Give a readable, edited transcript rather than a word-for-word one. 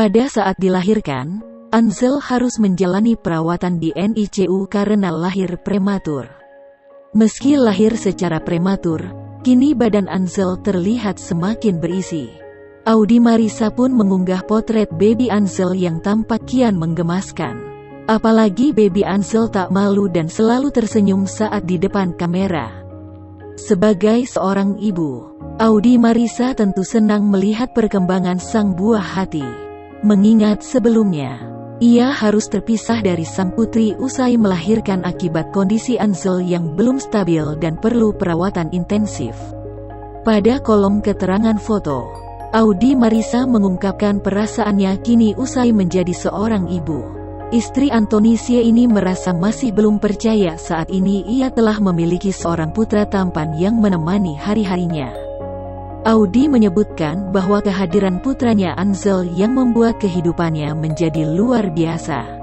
Pada saat dilahirkan, Anzel harus menjalani perawatan di NICU karena lahir prematur. Meski lahir secara prematur, kini badan Anzel terlihat semakin berisi. Audi Marissa pun mengunggah potret baby Anzel yang tampak kian menggemaskan. Apalagi baby Anzel tak malu dan selalu tersenyum saat di depan kamera. Sebagai seorang ibu, Audi Marissa tentu senang melihat perkembangan sang buah hati. Mengingat sebelumnya, ia harus terpisah dari sang putri usai melahirkan akibat kondisi Anzel yang belum stabil dan perlu perawatan intensif. Pada kolom keterangan foto, Audi Marissa mengungkapkan perasaannya kini usai menjadi seorang ibu. Istri Anthony Sie ini merasa masih belum percaya saat ini ia telah memiliki seorang putra tampan yang menemani hari-harinya. Audi menyebutkan bahwa kehadiran putranya Anzel yang membuat kehidupannya menjadi luar biasa.